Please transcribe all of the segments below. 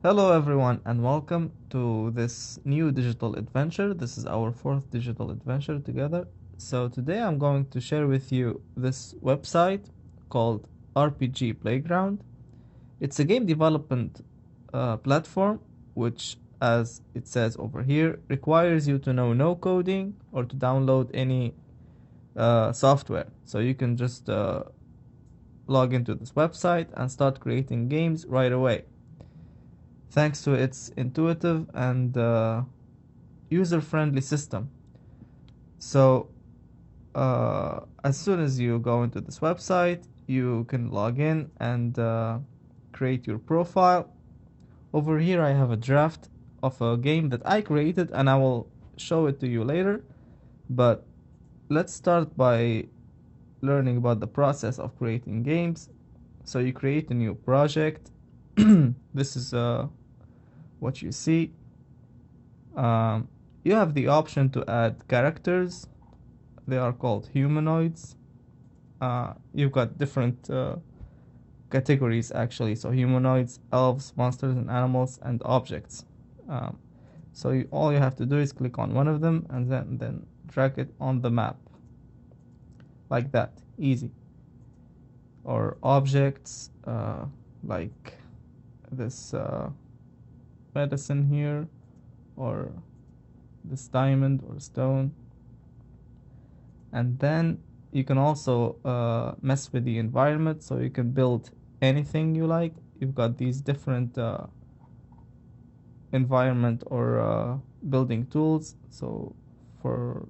Hello everyone and welcome to this new digital adventure. This is our fourth digital adventure together. So today I'm going to share with you this website called RPG Playground. It's a game development platform which, as it says over here, requires you to know no coding or to download any software. So you can just log into this website and start creating games right away, thanks to its intuitive and user-friendly system. So as soon as you go into this website, you can log in and create your profile. Over here I have a draft of a game that I created and I will show it to you later. But let's start by learning about the process of creating games. So you create a new project. This is what you see. Um, you have the option to add characters. They are called humanoids. You've got different categories actually. So humanoids, elves, monsters and animals, and objects. Um, all you have to do is click on one of them and then drag it on the map like that. Easy. Or objects like this medicine here, or this diamond or stone. And then you can also mess with the environment, so you can build anything you like. You've got these different environment or building tools. So for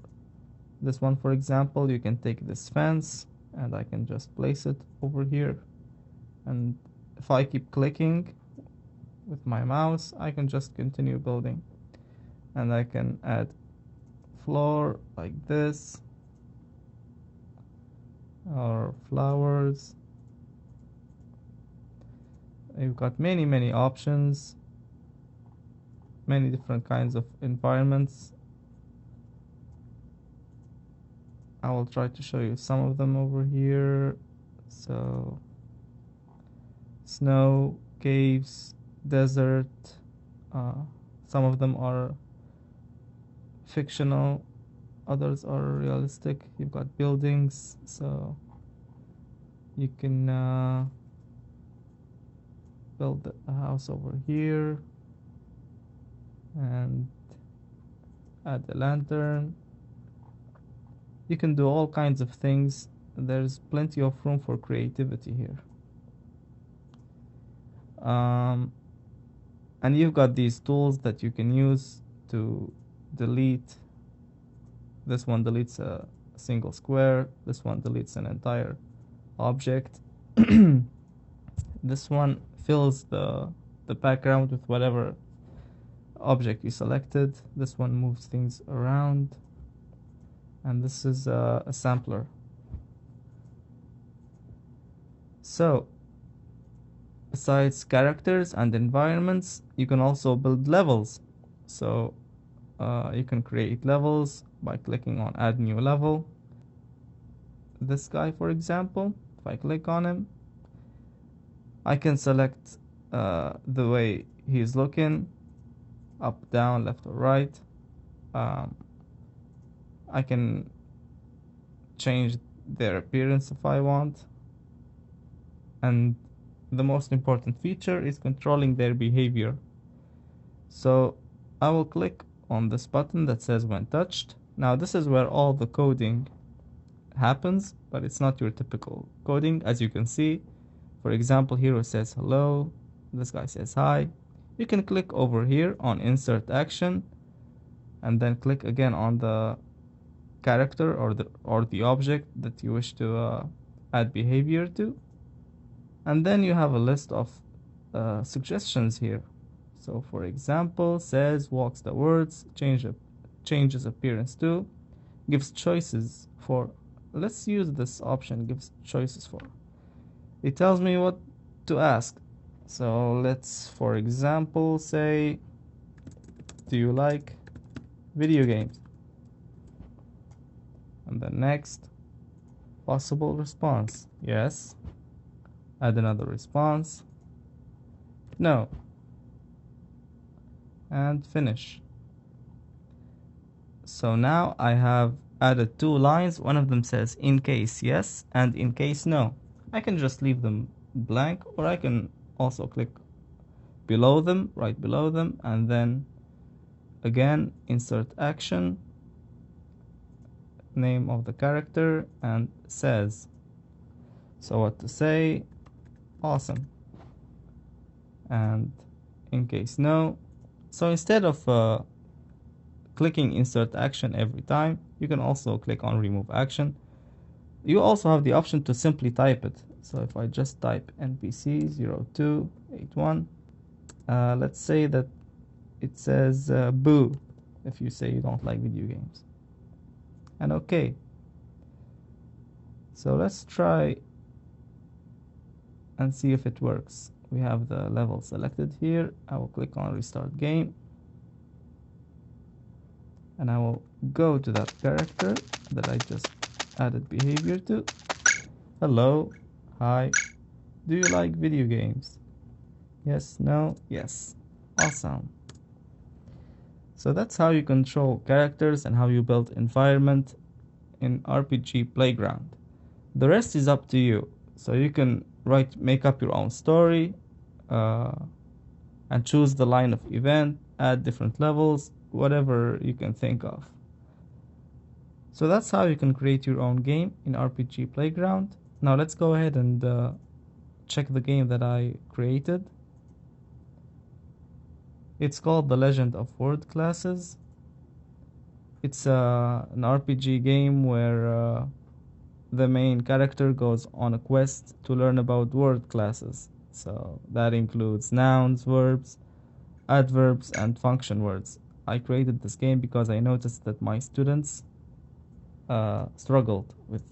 this one, for example, you can take this fence and I can just place it over here, and if I keep clicking with my mouse, I can just continue building, and I can add floor like this, or flowers. You've got many options, many different kinds of environments. I will try to show you some of them over here. So snow, caves, desert. Some of them are fictional, others are realistic. You've got buildings, so you can build a house over here and add a lantern. You can do all kinds of things. There's plenty of room for creativity here. And you've got these tools that you can use to delete. This one deletes a single square. This one deletes an entire object. This one fills the background with whatever object you selected. This one moves things around. And this is a sampler. So besides characters and environments, you can also build levels. So you can create levels by clicking on add new level. This guy, for example, if I click on him, I can select the way he's looking, up, down, left or right. I can change their appearance if I want. And the most important feature is controlling their behavior. So I will click on this button that says when touched. Now this is where all the coding happens, but it's not your typical coding. As you can see, for example, here it says hello, this guy says hi. You can click over here on insert action and then click again on the character or the object that you wish to add behavior to, and then you have a list of suggestions here. So for example, says walks the words, changes appearance to, gives choices for. Let's use this option, gives choices for. It tells me what to ask. So let's, for example, say, do you like video games? And then next, possible response, yes. Add another response, no. and finish. So now I have added 2 lines. One of them says in case yes and in case no. I can just leave them blank, or I can also click below them, right below them, and then again insert action, name of the character, and says. So what to say? Awesome. And in case no. So instead of clicking insert action every time, you can also click on remove action. You also have the option to simply type it. So if I just type npc 0281, let's say that it says boo if you say you don't like video games, and okay. So let's try and see if it works. We have the level selected here. I will click on restart game, and I will go to that character that I just added behavior to. Hello, hi, do you like video games? Yes, no, yes. Awesome. So that's how you control characters and how you build environment in RPG Playground. The rest is up to you. So you can make up your own story, and choose the line of event, add different levels, whatever you can think of. So that's how you can create your own game in RPG Playground. Now let's go ahead and check the game that I created. It's called The Legend of Word Classes. It's an RPG game where the main character goes on a quest to learn about word classes. So that includes nouns, verbs, adverbs, and function words. I created this game because I noticed that my students struggled with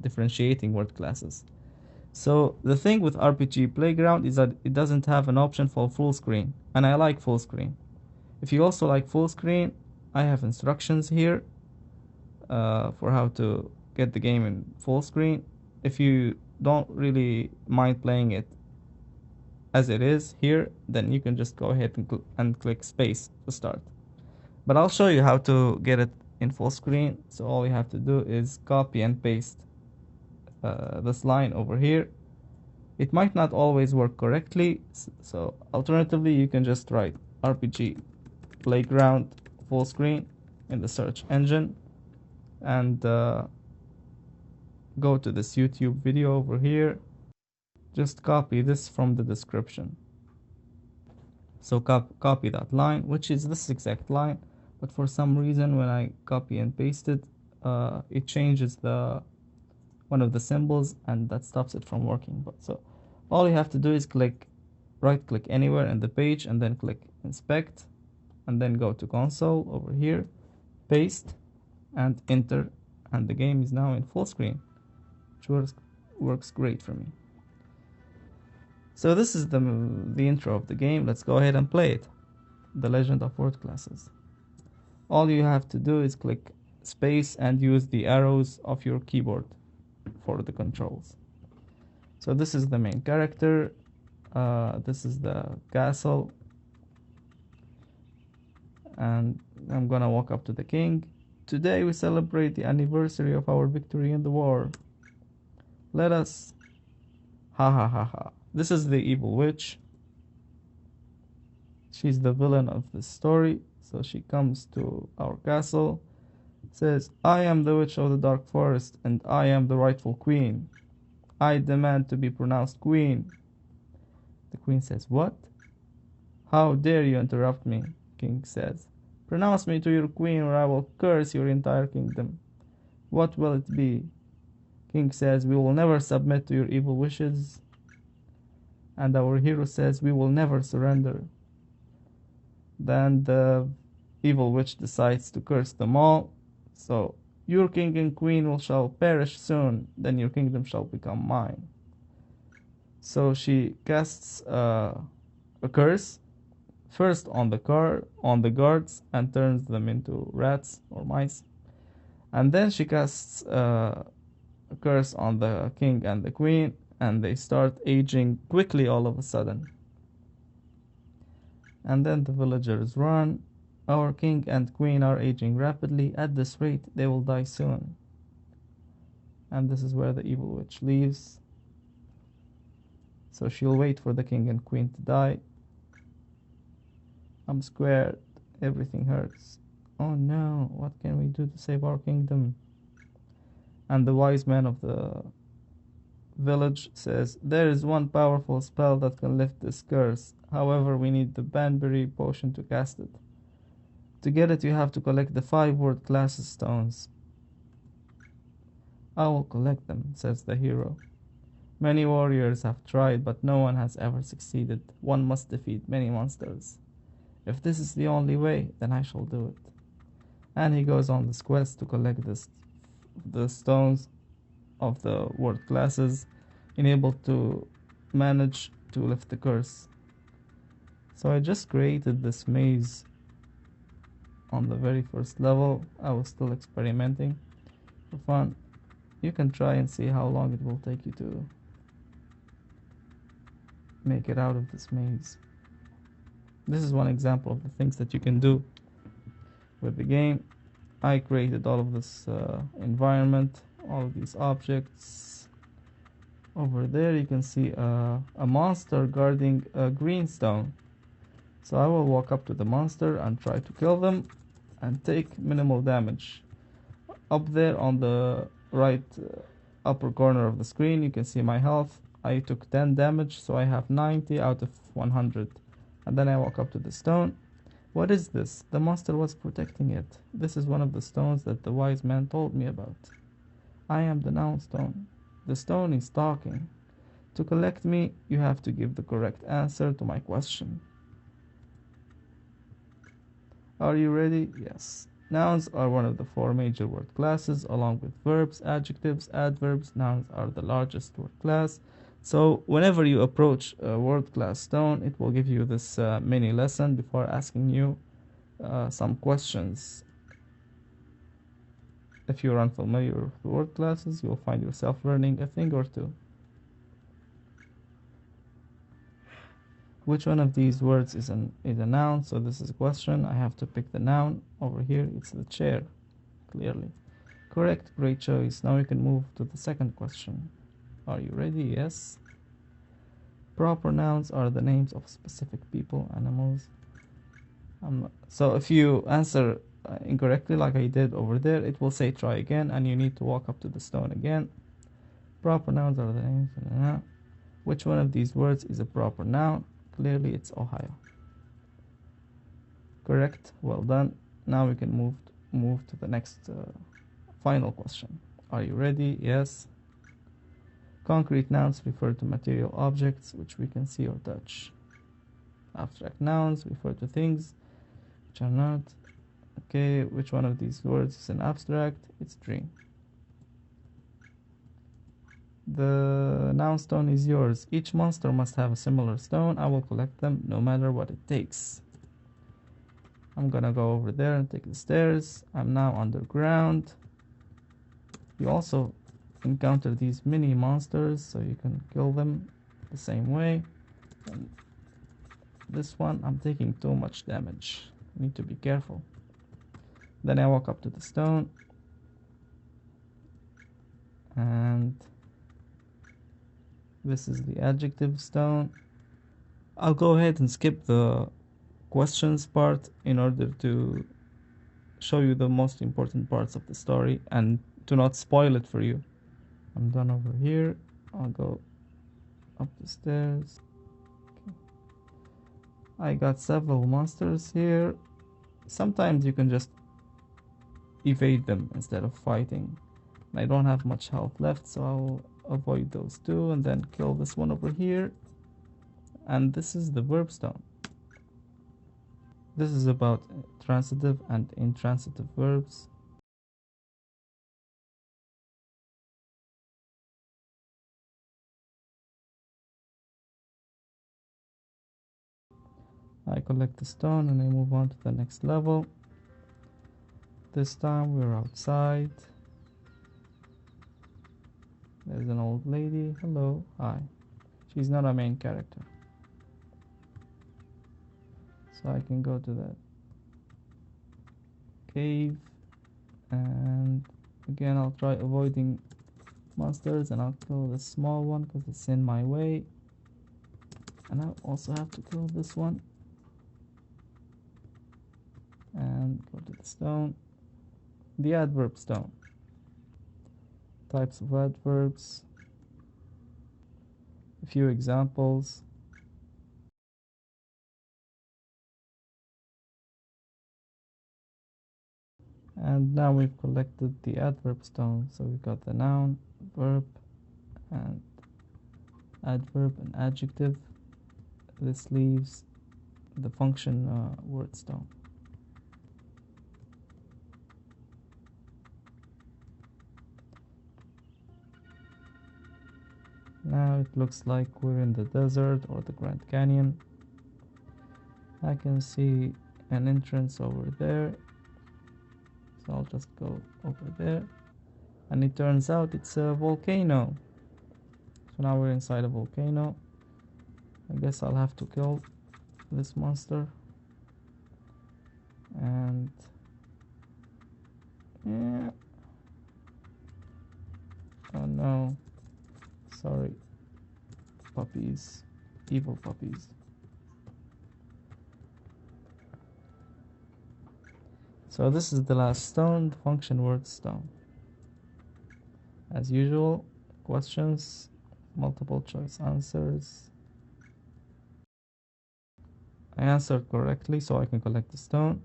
differentiating word classes. So the thing with RPG Playground is that it doesn't have an option for full screen, and I like full screen. If you also like full screen, I have instructions here for how to get the game in full screen. If you don't really mind playing it as it is here, then you can just go ahead and click space to start. But I'll show you how to get it in full screen. So all you have to do is copy and paste this line over here. It might not always work correctly, so alternatively you can just write RPG Playground full screen in the search engine, and go to this YouTube video over here. Just copy this from the description. So copy that line, which is this exact line, but for some reason when I copy and paste it, it changes one of the symbols, and that stops it from working. But so all you have to do is right click anywhere in the page, and then click inspect, and then go to console over here, paste, and enter, and the game is now in full screen, which works great for me. So this is the intro of the game. Let's go ahead and play it. The Legend of Word Classes. All you have to do is click space and use the arrows of your keyboard for the controls. So this is the main character. This is the castle. And I'm gonna walk up to the king. Today we celebrate the anniversary of our victory in the war. Let us... Ha ha ha ha. This is the evil witch. She's the villain of the story. So she comes to our castle, says, I am the witch of the dark forest, and I am the rightful queen. I demand to be pronounced queen. The queen says, what? How dare you interrupt me? King says, pronounce me to your queen, or I will curse your entire kingdom. What will it be? King says, we will never submit to your evil wishes. And our hero says, we will never surrender. Then the evil witch decides to curse them all. So, your king and queen shall perish soon, then your kingdom shall become mine. So she casts a curse, first on the guards, and turns them into rats or mice. And then she casts a curse on the king and the queen, and they start aging quickly all of a sudden. And then the villagers run. Our king and queen are aging rapidly. At this rate, they will die soon. And this is where the evil witch leaves. So she'll wait for the king and queen to die. I'm scared. Everything hurts. Oh no, what can we do to save our kingdom? And the wise man of the village says, there is one powerful spell that can lift this curse. However, we need the Banbury potion to cast it. To get it, you have to collect the 5 word class stones. I will collect them, says the hero. Many warriors have tried, but no one has ever succeeded. One must defeat many monsters. If this is the only way, then I shall do it. And he goes on this quest to collect the stones of the word classes, enabled to manage to lift the curse. So I just created this maze on the very first level. I was still experimenting for fun. You can try and see how long it will take you to make it out of this maze. This is one example of the things that you can do with the game. I created all of this environment, all of these objects. Over there you can see a monster guarding a green stone. So I will walk up to the monster and try to kill them and take minimal damage. Up there on the right upper corner of the screen you can see my health. I took 10 damage, so I have 90 out of 100. And then I walk up to the stone. What is this? The monster was protecting it. This is one of the stones that the wise man told me about. I am the noun stone. The stone is talking. To collect me, you have to give the correct answer to my question. Are you ready? Yes. Nouns are one of the 4 major word classes, along with verbs, adjectives, adverbs. Nouns are the largest word class. So whenever you approach a word class stone, it will give you this mini lesson before asking you some questions. If you're unfamiliar with word classes, you'll find yourself learning a thing or two. Which one of these words is a noun? So this is a question. I have to pick the noun. Over here, it's the chair, clearly. Correct, great choice. Now we can move to the second question. Are you ready? Yes. Proper nouns are the names of specific people, animals. So if you answer incorrectly like I did over there, it will say try again and you need to walk up to the stone again. Proper nouns are the names. Which one of these words is a proper noun? Clearly it's Ohio. Correct, well done. Now we can move to the next final question. Are you ready? Yes. Concrete nouns refer to material objects which we can see or touch. Abstract nouns refer to things which are not. Okay, which one of these words is an abstract? It's dream. The noun stone is yours. Each monster must have a similar stone. I will collect them no matter what it takes. I'm gonna go over there and take the stairs. I'm now underground. You also encounter these mini monsters, so you can kill them the same way. And this one, I'm taking too much damage. I need to be careful. Then I walk up to the stone. And this is the adjective stone. I'll go ahead and skip the questions part in order to show you the most important parts of the story and to not spoil it for you. I'm done over here. I'll go up the stairs. Okay. I got several monsters here. Sometimes you can just evade them instead of fighting. I don't have much health left, so I'll avoid those two and then kill this one over here. And this is the verb stone. This is about transitive and intransitive verbs. I collect the stone and I move on to the next level. This time we're outside. There's an old lady. Hello. Hi. She's not a main character. So I can go to the cave, and again I'll try avoiding monsters, and I'll kill the small one because it's in my way. And I also have to kill this one. And go to the stone. The adverb stone. Types of adverbs. A few examples. And now we've collected the adverb stone. So we've got the noun, verb, and adverb and adjective. This leaves the function word stone. Now it looks like we're in the desert or the Grand Canyon. I can see an entrance over there, so I'll just go over there, and it turns out it's a volcano. So now we're inside a volcano. I guess I'll have to kill this monster. And yeah, oh no, sorry, puppies, evil puppies. So this is the last stone, the function word stone. As usual, questions, multiple choice answers. I answered correctly, so I can collect the stone.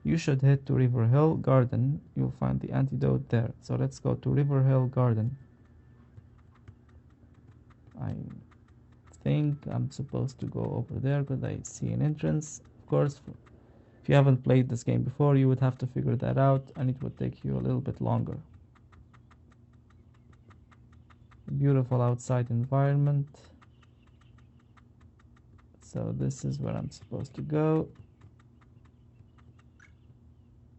You should head to River Hill Garden. You'll find the antidote there. So let's go to River Hill Garden. I think I'm supposed to go over there because I see an entrance. Of course, if you haven't played this game before, you would have to figure that out, and it would take you a little bit longer. Beautiful outside environment. So this is where I'm supposed to go.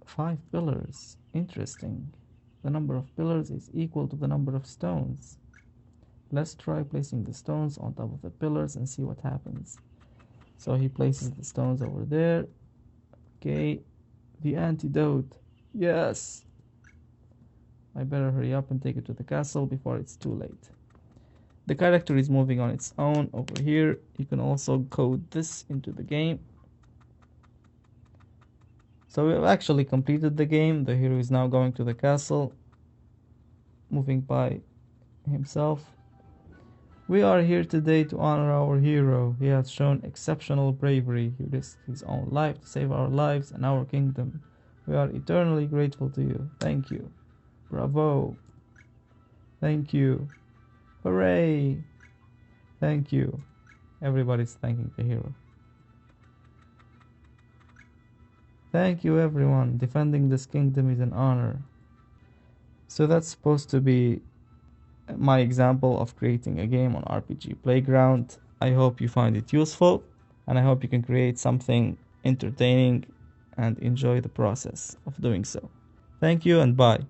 5 pillars. Interesting. The number of pillars is equal to the number of stones. Let's try placing the stones on top of the pillars and see what happens. So he places the stones over there. Okay. The antidote. Yes. I better hurry up and take it to the castle before it's too late. The character is moving on its own over here. You can also code this into the game. So we've actually completed the game. The hero is now going to the castle, moving by himself. We are here today to honor our hero. He has shown exceptional bravery. He risked his own life to save our lives and our kingdom. We are eternally grateful to you. Thank you. Bravo. Thank you. Hooray! Thank you. Everybody's thanking the hero. Thank you, everyone. Defending this kingdom is an honor. So that's supposed to be my example of creating a game on RPG Playground. I hope you find it useful, and I hope you can create something entertaining and enjoy the process of doing so. Thank you and bye.